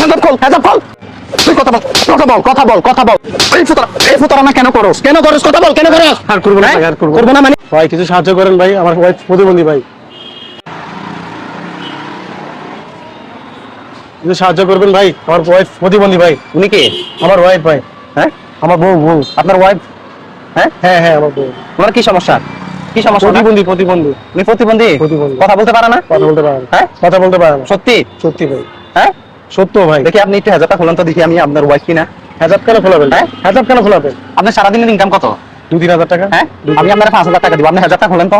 হেজাব খোল, হেজাব খোল। তুই কথা বল, কথা বল, কথা বল, কথা বল। এই প্রতারণা কেন করস? কেন করস? কথা বল, কেন করস? আর করবো না ভাই, আর করবো করবো না মানে? ভাই কিছু সাহায্য করেন ভাই, আমার ওয়াইফ প্রতিবন্ধী ভাই, কিছু সাহায্য করবেন ভাই, আমার ওয়াইফ প্রতিবন্ধী ভাই। উনি কে? আমার ওয়াইফ ভাই। হ্যাঁ, আমার বউ, বউ। আপনার ওয়াইফ? হ্যাঁ, হ্যাঁ হ্যাঁ আমার বউ। তোমার কি সমস্যা? কি সমস্যা? প্রতিবন্ধী, প্রতিবন্ধী। উনি প্রতিবন্ধী? প্রতিবন্ধী। কথা বলতে পারে না? কথা বলতে পারে না। হ্যাঁ, কথা বলতে পারে না। সত্যি? সত্যি ভাই, হ্যাঁ, সত্য ভাই। দেখি আপনি একটু হেজাবটা খোলেন তো, দেখি আমি আপনার ওয়াইফ কিনা। হেজাব কেন খোলাবেন? হ্যাঁ? হেজাব কেন খোলাবেন? আপনার সারাদিনের ইনকাম কত? 2-3 হাজার টাকা। হ্যাঁ, আমি আপনার 5,000 টাকা দিব, আপনি হেজাবটা খোলেন তো।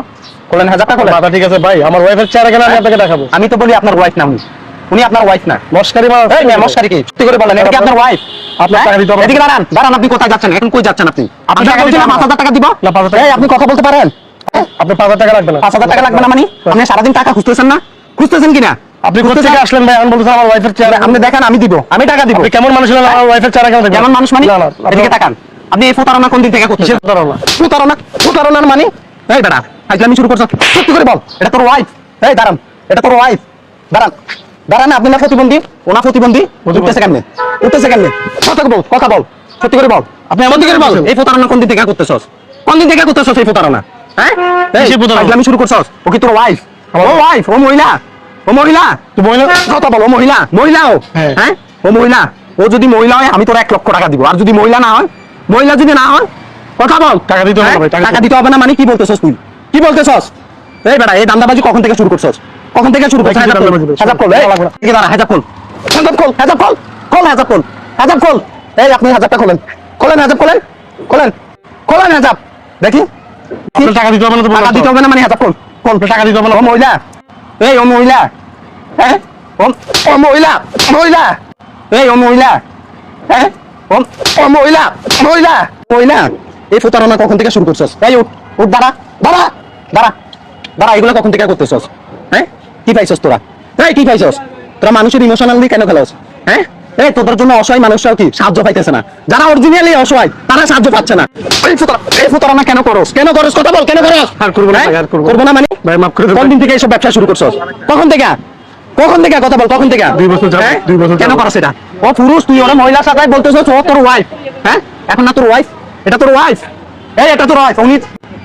খোলেন, হেজাবটা খোলেন। মাথা ঠিক আছে ভাই, আমার ওয়াইফের চেহারা কেন আমি আপনাকে দেখাবো? আমি তো বলি আপনার ওয়াইফ না, উনি আপনার ওয়াইফ না। মস্কারি মারা। এই মেয়ে, মশকারি কি? সত্যি করে বলেন, এটা কি আপনার ওয়াইফ? আপনার টাকা দিতে হবে। এদিকে দাঁড়ান, দাঁড়ান, আপনি কোথায় যাচ্ছেন? এখন কই যাচ্ছেন আপনি? আপনি টাকা বলছিলেন দিতে হবে। 5,000 টাকা দিব? না, 5,000 টাকা। এই, আপনি কথা বলতে পারেন? আপনার 5,000 টাকা লাগবে না। 5,000 টাকা লাগবে না মানে? আপনি সারাদিন টাকা খুঁজতেছেন না? খুঁজতেছেন কিনা? আপনি কোথা থেকে আসলেন ভাই? আমি বলতেছেন আমার ওয়াইফের চেহারা। আপনি দেখেন, আমি দিব, আমি টাকা দিব। আপনি কেমন মানুষ হলেন? আমার ওয়াইফের চেহারা কেন দেখবেন? কেমন মানুষ মানে? না না, এদিকে তাকান। আপনি এই প্রতারণা কোন দিন থেকে করতেছেন? কিসের প্রতারণা? প্রতারণা, প্রতারণার মানে? এই দাঁড়া, আমি শুরু করছো। সত্যি করে বল, এটা তোর ওয়াইফ? এই দাঁড়ান, এটা তোর ওয়াইফ? দাঁড়ান, দাঁড়ান, আপনি না প্রতিবন্ধী? ওনা প্রতিবন্ধী? উঠতেছে কেমনে? উঠতেছে কেমনে? কথা বল, কথা বল, সত্যি করে বল। আপনি এমন দিকে বল, এই প্রতারণা কোন দিন থেকে করতেছস? কোন দিন থেকে করতেছস এই প্রতারণা? হ্যাঁ, কিসের প্রতারণা? আমি শুরু করছস। ও কি তোর ওয়াইফ? ও ওয়াইফ? ও মহিলা? ও মহিলা? তো মহিলা? কথা বল, ও মহিলা? মহিলাও? হ্যাঁ। হ্যাঁ, ও মহিলা। ও যদি মহিলা হয় আমি তোর 1 লক্ষ টাকা দিব, আর যদি মহিলা না হয়, মহিলা যদি না হয়, কথা বল। টাকা দিতে হবে না হ্যাঁ? ভাই, টাকা দিতে হবে না মানে? কি বলতেছস তুই? কি বলতেছস? এই বেটা, এই দান্দাবাজি কখন থেকে শুরু করছস? কখন থেকে শুরু করছস? ভাই, কি হেজাব খোল, দান্দাবাজি? হেজাব খোল, এই লাগবে না। এদিকে দাঁড়া, হেজাব খোল, হেজাব খোল, হেজাব খোল, খোল হেজাব খোল, হেজাব খোল। এই আপনি হেজাবটা খোলেন, খোলেন হেজাব, খোলেন, খোলেন, খোলেন হেজাব। দেখি আপনার টাকা দিতে হবে না তো বললাম টাকা তো। দিতে হবে না মানে? হেজাব খোল, খোল। টাকা দিতে হবে না। ও মহিলা? এই ও মহিলা? হ্যাঁ, ও মহিলা, মহিলা। এই ও মহিলা? হ্যাঁ, ও মহিলা, মহিলা, মহিলা। এই প্রতারণা কখন থেকে শুরু করছস? এই উঠ, উঠ, দাঁড়া, দাঁড়া, দাঁড়া, দাঁড়া। এগুলো কখন থেকে করতেছস? হ্যাঁ, কি পাইছস তোরা? এই কি পাইছস তোরা? মানুষের ইমোশনাল দিয়ে কেন খেলোস? হ্যাঁ, এই তোদের জন্য অসহায় মানুষরাও কি সাহায্য পাইতেছে না? যারা অরিজিনালি অসহায় তারা সাহায্য পাচ্ছে না। এই প্রতারণা কেন করস? কেন করস? কথা বল, কেন করস? আর করবো না হ্যাঁ? ভাই, আর করবো না। করবো না মানে? ভাই মাফ করে দেন কোন ভাই। দিন থেকে এইসব ব্যবসা শুরু করছস? কখন থেকে? কখন থেকে? কথা বল, কখন থেকে? 2 বছর যাবত, হ্যাঁ? 2 বছর কেন যাবত। করছ এটা? ও পুরুষ, তুই ওরা মহিলার সাথে বলতেছস ও তোর ওয়াইফ? হ্যাঁ, এখন না তোর ওয়াইফ? এটা তোর ওয়াইফ? এই এটা তোর ওয়াইফ? উনি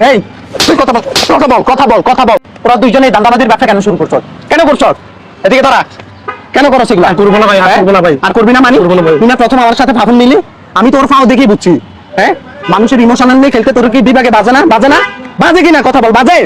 এই তুই কথা বল, কথা বল, কথা বল, কথা বল। তোরা দুইজনে দান্দাবাজির ব্যবসা কেন শুরু করছস? কেন করছস? এদিকে তোরা কেন করছ এগুলা? আর করবো না ভাই, আর হ্যাঁ? করবো না ভাই। আর করবি না মানে? করবো না ভাই। তুই না প্রথম আমার সাথে ফাফুন নিলি? আমি তোর ফাও দেখেই বুঝছি। হ্যাঁ, মানুষের ইমোশনাল নিয়ে খেলতে তোর কি বিভাগে বাজে না? বাজে না? বাজে কিনা? কথা বল, বাজে?